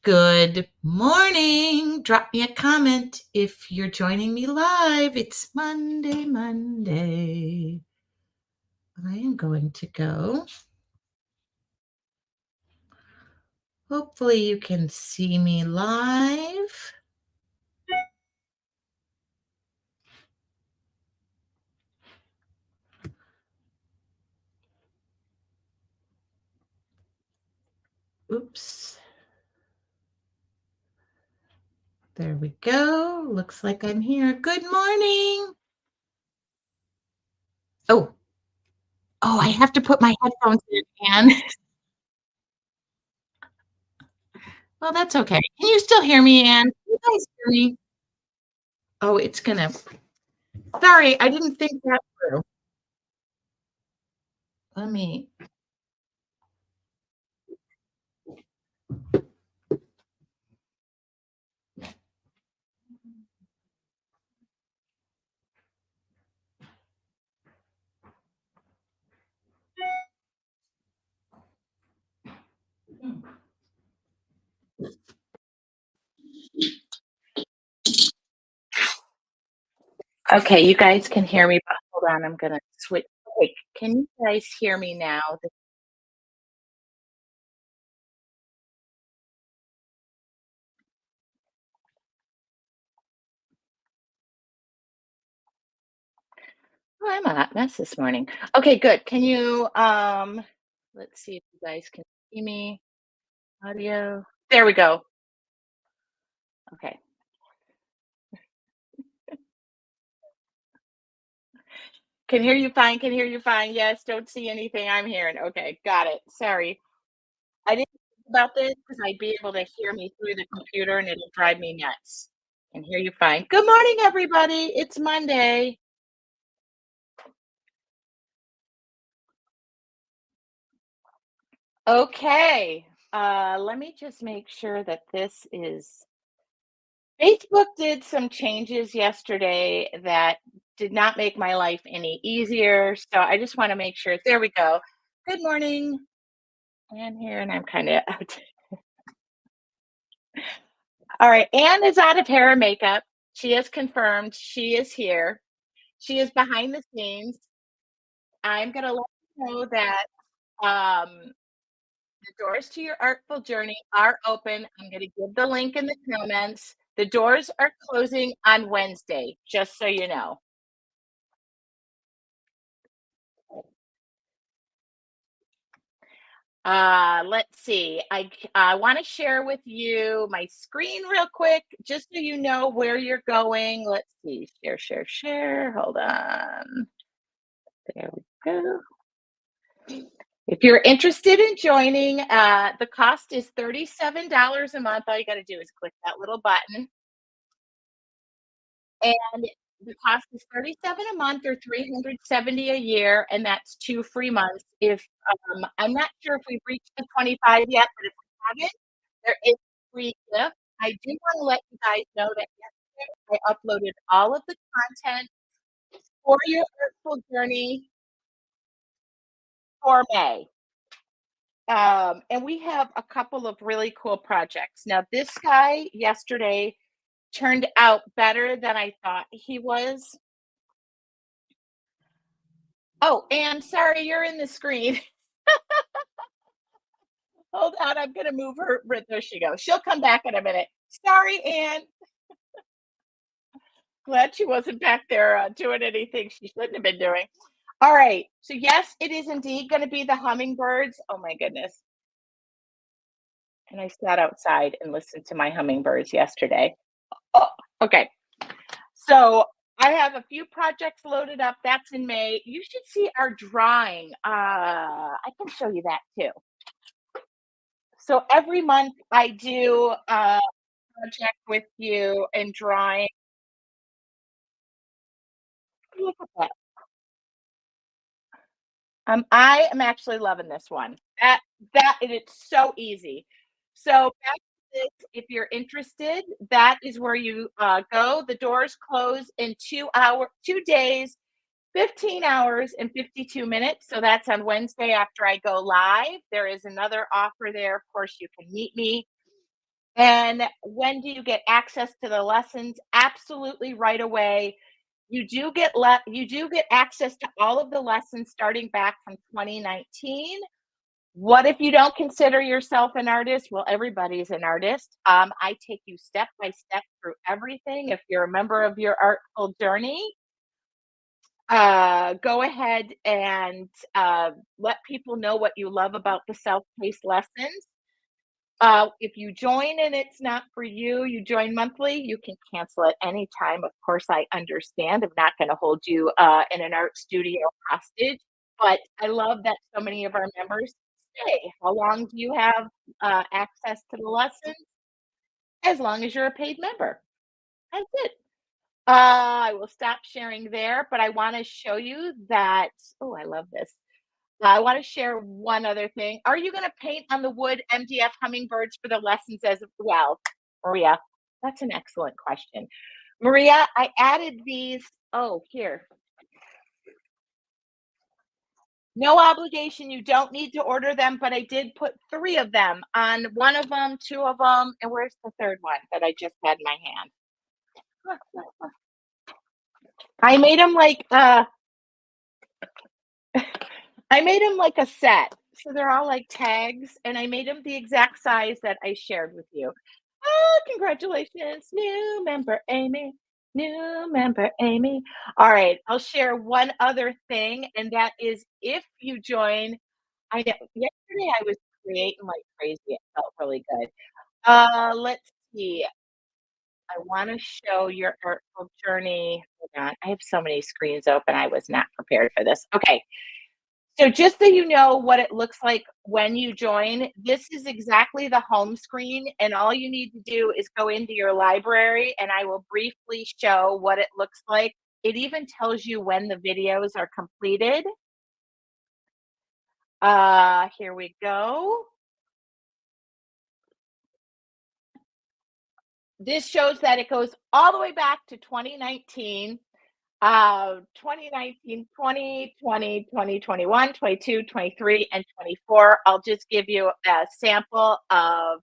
Good morning. Drop me a comment if you're joining me live. It's Monday. I am going to go. Hopefully you can see me live. Oops. There we go. Looks like I'm here. Good morning. Oh, I have to put my headphones in, Anne. Well, that's okay. Can you still hear me, Anne? Can you guys hear me? Oh, it's gonna. Sorry, I didn't think that through. Let me. Okay, you guys can hear me, but hold on, I'm gonna switch. Okay, can you guys hear me now? Oh, I'm a hot mess this morning. Okay, good. Can you let's see if you guys can see me. Audio. There we go. Okay. Can hear you fine, can hear you fine. Yes, don't see anything I'm hearing. Okay, got it. Sorry. I didn't think about this because I'd be able to hear me through the computer and it'll drive me nuts. Can hear you fine. Good morning, everybody. It's Monday. Okay. Let me just make sure that this is Facebook did some changes yesterday that did not make my life any easier. So I just want to make sure. There we go. Good morning. Anne here, and I'm kind of out. All right. Anne is out of hair and makeup. She has confirmed she is here. She is behind the scenes. I'm going to let you know that the doors to your artful journey are open. I'm going to give the link in the comments. The doors are closing on Wednesday, just so you know. Let's see. I want to share with you my screen real quick, just so you know where you're going. Let's see. Share. Hold on. There we go. If you're interested in joining, the cost is $37 a month. All you got to do is click that little button. And the cost is 37 a month or 370 a year, and that's 2 free months. If I'm not sure if we've reached the 25 yet, but if we haven't, there is a free gift. I do want to let you guys know that yesterday I uploaded all of the content for your virtual journey for May. And we have a couple of really cool projects. Now, this guy yesterday turned out better than I thought he was. Oh, and sorry, you're in the screen. Hold on, I'm gonna move her. There she goes. She'll come back in a minute. Sorry, Anne. Glad she wasn't back there doing anything she shouldn't have been doing. All right. So yes, it is indeed going to be the hummingbirds. Oh my goodness. And I sat outside and listened to my hummingbirds yesterday. Oh, okay. So I have a few projects loaded up. That's in May. You should see our drawing. I can show you that too. So every month I do a project with you and drawing. Look at that. I am actually loving this one. That it's so easy. So back to this, if you're interested, that is where you go. The doors close in 2 days, 15 hours and 52 minutes. So that's on Wednesday after I go live. There is another offer there. Of course, you can meet me. And when do you get access to the lessons? Absolutely right away. You do get access to all of the lessons starting back from 2019. What if you don't consider yourself an artist? Well, everybody's an artist. I take you step by step through everything. If you're a member of your Artful journey, go ahead and let people know what you love about the self-paced lessons. If you join and it's not for you, you join monthly, you can cancel at any time. Of course, I understand. I'm not going to hold you in an art studio hostage, but I love that so many of our members stay. How long do you have access to the lessons? As long as you're a paid member. That's it. I will stop sharing there, but I want to show you that. Oh, I love this. I want to share one other thing. Are you going to paint on the wood MDF hummingbirds for the lessons as well, Maria? That's an excellent question. Maria, I added these. Oh, here. No obligation. You don't need to order them, but I did put 3 of them on one of them, 2 of them. And where's the third one that I just had in my hand? I made them like I made them like a set. So they're all like tags, and I made them the exact size that I shared with you. Oh, congratulations, new member Amy. New member Amy. All right, I'll share one other thing, and that is if you join, I know yesterday I was creating like crazy. It felt really good. Let's see. I want to show your artful journey. Hold on. I have so many screens open. I was not prepared for this. Okay. So just so you know what it looks like when you join, this is exactly the home screen, and all you need to do is go into your library, and I will briefly show what it looks like. It even tells you when the videos are completed. Here we go. This shows that it goes all the way back to 2019. 2019, 20, 20, 20, 21, 22, 23, and 24. I'll just give you a sample of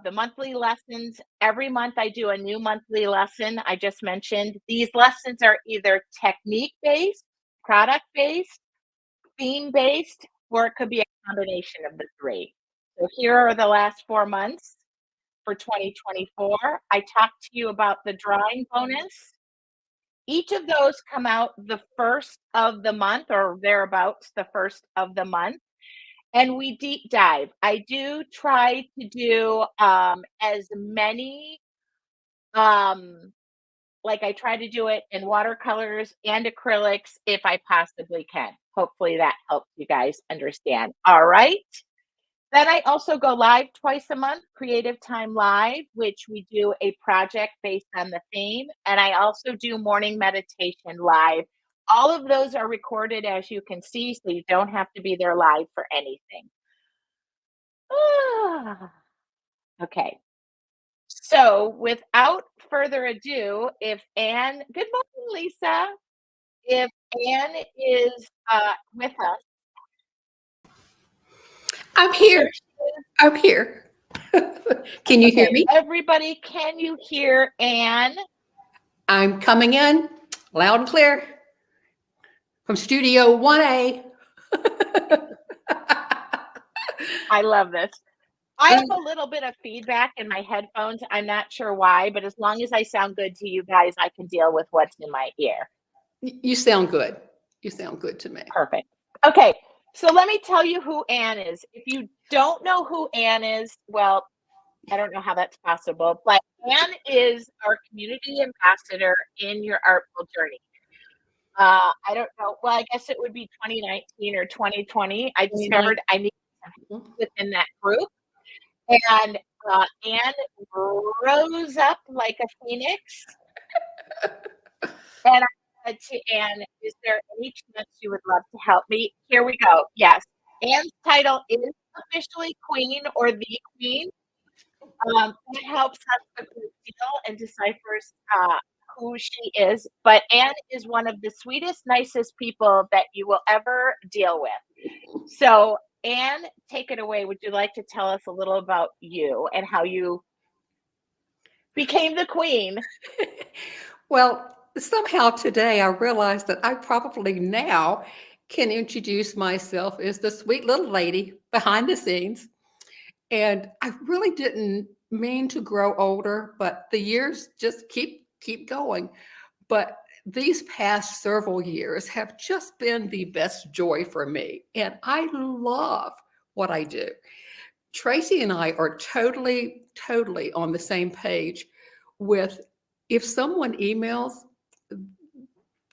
the monthly lessons. Every month I do a new monthly lesson. I just mentioned these lessons are either technique based, product based, theme based, or it could be a combination of the 3. So here are the last 4 months for 2024. I talked to you about the drawing bonus. Each of those come out the first of the month or thereabouts, the first of the month, and we deep dive. I do try to do as many, um, like I try to do it in watercolors and acrylics if I possibly can. Hopefully that helps you guys understand. All right. Then I also go live twice a month, Creative Time Live, which we do a project based on the theme. And I also do morning meditation live. All of those are recorded, as you can see, so you don't have to be there live for anything. Ah, okay. So without further ado, if Anne, good morning, Lisa. If Anne is with us, I'm here. there she is. I'm here. Can you hear Okay, me? everybody, can you hear Anne? I'm coming in loud and clear from Studio 1A. I love this. I have a little bit of feedback in my headphones. I'm not sure why, but as long as I sound good to you guys, I can deal with what's in my ear. You sound good. You sound good to me. Perfect. Okay, so let me tell you who Anne is. If you don't know who Anne is, well, I don't know how that's possible, but Anne is our community ambassador in your artful journey. I don't know. Well, I guess it would be 2019 or 2020. I discovered I needed some help within that group. And Anne rose up like a phoenix. And I said to Anne, is there any chance you would love to help me? Here we go. Yes. Anne's title is officially Queen or the Queen. That helps us a great deal and deciphers who she is. But Anne is one of the sweetest, nicest people that you will ever deal with. So, Anne, take it away. Would you like to tell us a little about you and how you became the queen? Well, somehow today I realized that I probably now can introduce myself as the sweet little lady behind the scenes. And I really didn't mean to grow older, but the years just keep going. But these past several years have just been the best joy for me. And I love what I do. Tracy and I are totally on the same page with if someone emails,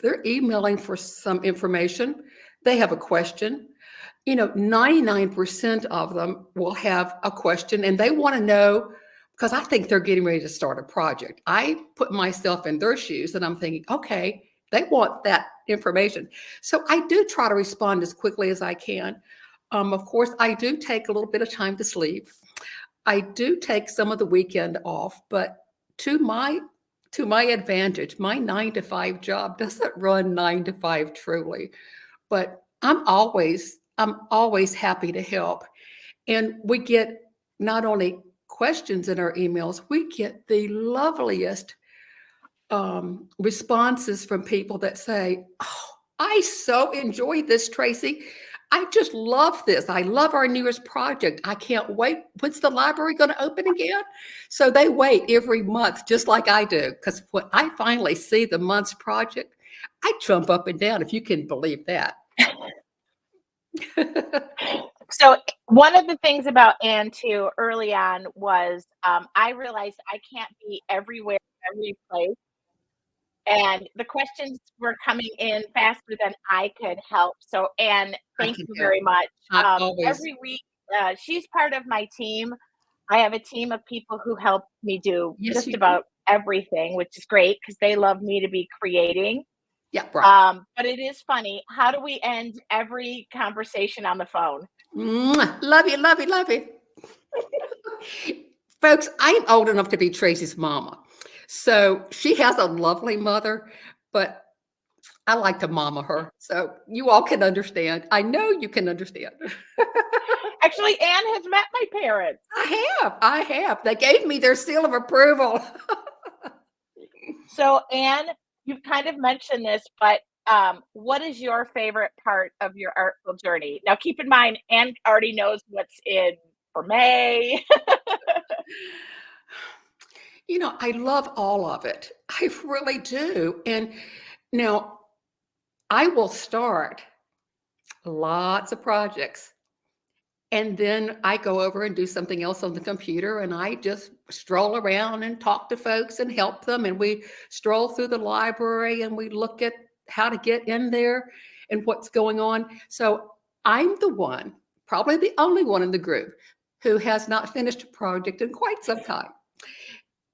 they're emailing for some information, they have a question. 99% of them will have a question and they want to know because I think they're getting ready to start a project. I put myself in their shoes and I'm thinking, okay, they want that information. So I do try to respond as quickly as I can. Of course, I do take a little bit of time to sleep. I do take some of the weekend off, but to my to my advantage, my 9 to 5 job doesn't run 9 to 5 truly, but I'm always happy to help. And we get not only questions in our emails, we get the loveliest responses from people that say, "Oh, I so enjoy this, Tracy. I just love this. I love our newest project. I can't wait. When's the library going to open again?" So they wait every month, just like I do. Because when I finally see the month's project, I jump up and down, if you can believe that. So, one of the things about Anne too early on was I realized I can't be everywhere, every place. And the questions were coming in faster than I could help. So, Anne, I thank can you tell. very much. I'm always Every week, she's part of my team. I have a team of people who help me do yes, just you do. about everything, which is great because they love me to be creating. Yeah, right. But it is funny. How do we end every conversation on the phone? Mwah. Love you, love you, love you. Folks, I'm old enough to be Tracy's mama. So she has a lovely mother, but I like to mama her. So you all can understand. I know you can understand. Actually, Anne has met my parents. I have. They gave me their seal of approval. So, Anne, you've kind of mentioned this, but what is your favorite part of your artful journey? Now, keep in mind, Anne already knows what's in for May. I love all of it. I really do. And now I will start lots of projects. And then I go over and do something else on the computer and I just stroll around and talk to folks and help them. And we stroll through the library and we look at how to get in there and what's going on. So I'm the one, probably the only one in the group who has not finished a project in quite some time.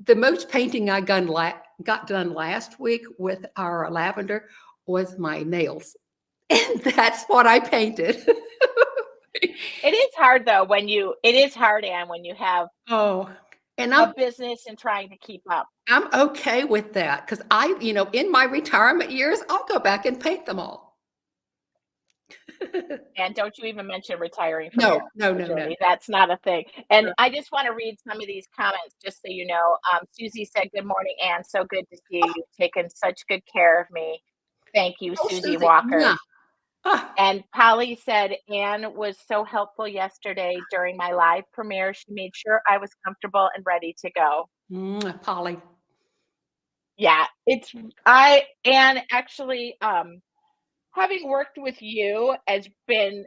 The most painting I got done last week with our lavender was my nails. And that's what I painted. It is hard though it is hard, Anne, when you have Oh, and a I'm business and trying to keep up. I'm okay with that because in my retirement years, I'll go back and paint them all. And don't you even mention retiring from your No, no, artful no, no. journey. That's not a thing. And No. I just want to read some of these comments just so you know. Susie said, "Good morning, Anne. So good to see you. You've taken such good care of me. Thank you, Oh, Susie Susie, Walker." mwah. Ah, And Polly said, "Anne was so helpful yesterday during my live premiere. She made sure I was comfortable and ready to go." mwah, Polly. Yeah, it's I and actually having worked with you has been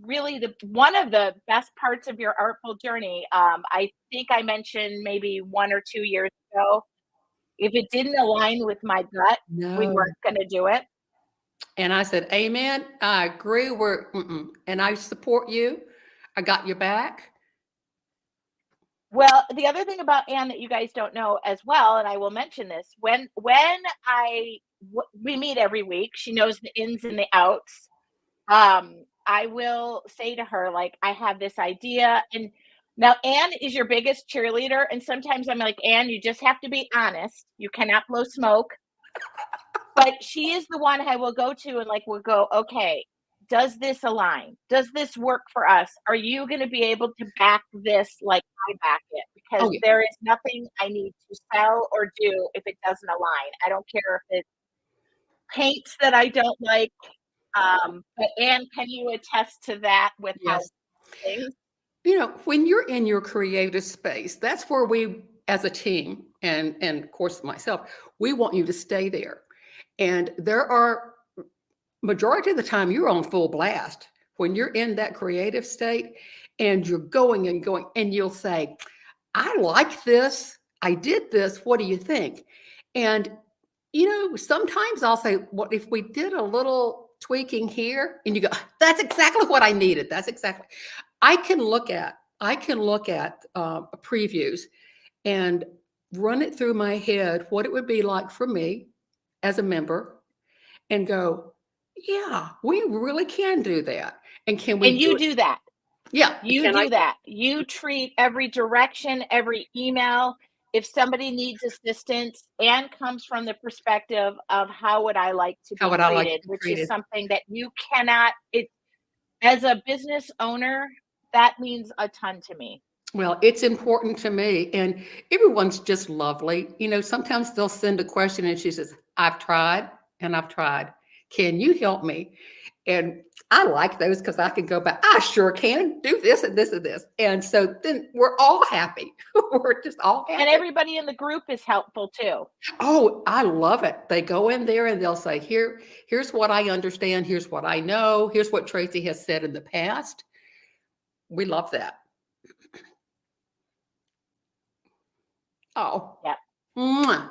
really the one of the best parts of your artful journey. I think I mentioned maybe 1 or 2 years ago, if it didn't align with my gut, we No. weren't going to do it. And I said, "Amen. I agree. And I support you. I got your back." Well, the other thing about Anne that you guys don't know as well, and I will mention this, we meet every week, she knows the ins and the outs. I will say to her, like, I have this idea. And Now, Anne is your biggest cheerleader, and sometimes I'm like, Anne, you just have to be honest. You cannot blow smoke. But she is the one I will go to and like will go, okay, does this align? Does this work for us? Are you going to be able to back this like I back it? Because Oh yeah. there is nothing I need to sell or do if it doesn't align. I don't care if it's paints that I don't like. But Anne, can you attest to that with how Yes. things? When you're in your creative space, that's where we, as a team, and of course myself, we want you to stay there. And there are majority of the time you're on full blast when you're in that creative state, and you're going and going, and you'll say, I like this. I did this. What do you think? And sometimes I'll say, what if we did a little tweaking here? And you go, that's exactly what I needed. That's exactly. I can look at previews and run it through my head what it would be like for me as a member, and go, yeah, we really can do that. And can we And do you it? do that. Yeah. You Can I? do that. You treat every direction, every email. If somebody needs assistance, Anne comes from the perspective of how would I like to How be would I like to treated, be which is treated? something that you cannot, it as a business owner, that means a ton to me. Well, it's important to me, and everyone's just lovely. Sometimes they'll send a question and she says, I've tried and I've tried. Can you help me? And I like those because I can go back, I sure can do this and this and this. And so then we're all happy. We're just all And happy. everybody in the group is helpful too. Oh, I love it. They go in there and they'll say, here's what I understand. Here's what I know. Here's what Tracy has said in the past. We love that. Oh, Yep. mwah.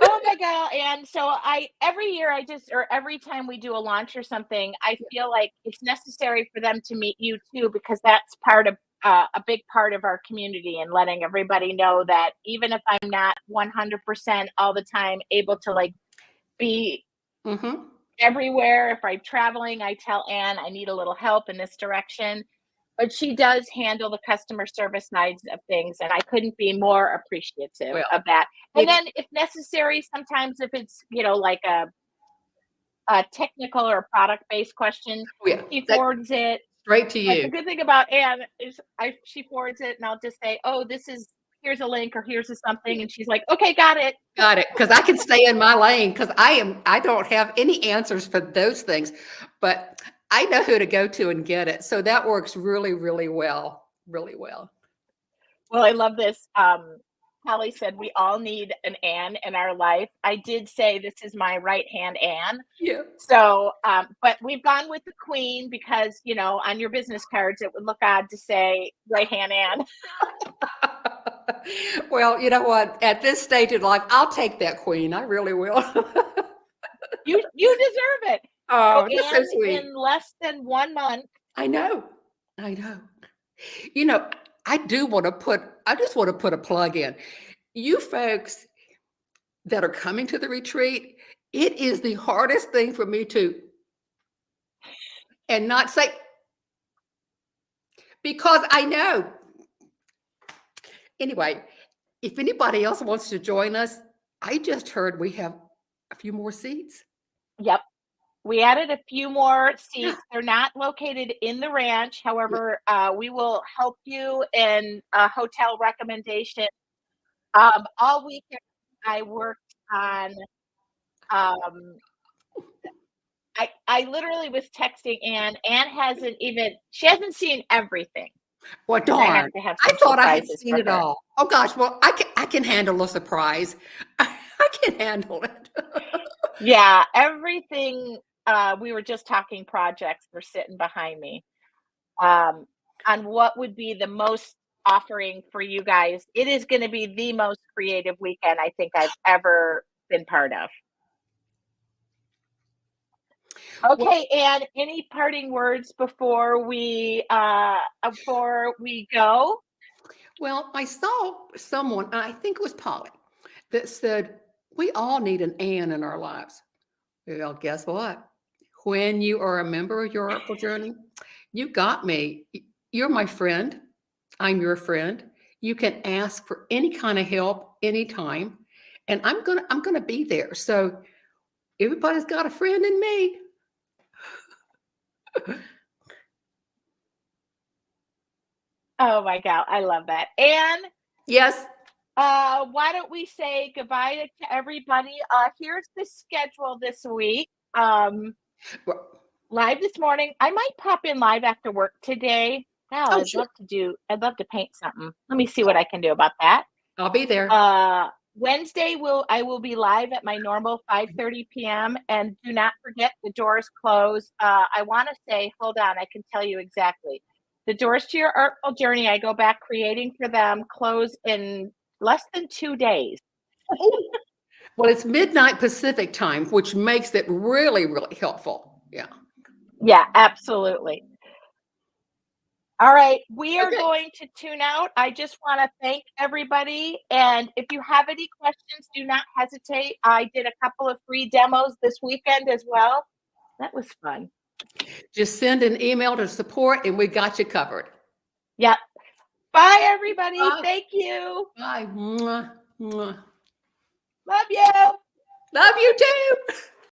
Oh my God. And so every year or every time we do a launch or something, I feel like it's necessary for them to meet you too, because that's part of a big part of our community, and letting everybody know that even if I'm not 100% all the time able to like be Mhm. everywhere, if I'm traveling, I tell Anne I need a little help in this direction. But she does handle the customer service sides of things, and I couldn't be more appreciative Well, of that. And it's then if necessary, sometimes if it's, like a technical or product-based question, oh, yeah, she that forwards it. straight to But the you. good thing about Anne is she forwards it, and I'll just say, "Oh, here's a link, or here's a something," and she's like, "Okay, got it." Got it. Because I can stay in my lane, because I don't have any answers for those things, but I know who to go to and get it. So that works really, really well, really well. Well, I love this. Holly said we all need an Anne in our life. I did say this is my right hand Anne. Yeah. So, but we've gone with the queen because, on your business cards, it would look odd to say right hand Anne. Well, you know what? At this stage in life, I'll take that queen. I really will. You deserve it. So, Oh, that's so Anne, sweet. in less than 1 month, I know. I know. You know, I just want to put a plug in. You folks that are coming to the retreat, it is the hardest thing for me to and not say, because I know. Anyway, if anybody else wants to join us, I just heard we have a few more seats. yep, we added a few more Yeah. seats. They're not located in the ranch. Yeah. However, we will help you in a hotel recommendation. All weekend, I worked on. Um, I literally was texting Anne. Anne hasn't even. She hasn't seen everything, Well, and I have darn. to have I some thought I had surprises seen for it her. all. Oh gosh, well, I can handle a surprise. I can handle it. Yeah, everything. We were just talking projects. They're sitting behind me. Um, on what would be the most offering for you guys. It is going to be the most creative weekend I think I've ever been part of. Well, Okay, and any parting words before we go? well, I saw someone, and I think it was Polly, that said, we all need an Ann in our lives. Well, guess what? When you are a member of your Artful Journey, you got me. You're my friend. I'm your friend. You can ask for any kind of help anytime, and I'm gonna be there. So everybody's got a friend in me. Oh my God, I love that. And Yes. why don't we say goodbye to everybody? Here's the schedule this week. Well, Live this morning. I might pop in live after work today. Hell, oh, sure. I'd love to paint something. Let me see what I can do about that. I'll be there. Wednesday I will be live at my normal 5:30 p.m. and do not forget the doors close. I want to say, hold on, I can tell you exactly. The doors to your artful journey, I go back creating for them, close in less than 2 days. Oh, well, it's midnight Pacific time, which makes it really, really helpful. Yeah. Yeah, absolutely. All right, we are Okay. going to tune out. I just want to thank everybody. And if you have any questions, do not hesitate. I did a couple of free demos this weekend as well. That was fun. Just send an email to support, and we got you covered. Yep. Bye, everybody. Bye. Thank you. Bye. Mwah, mwah. Love you. Love you too.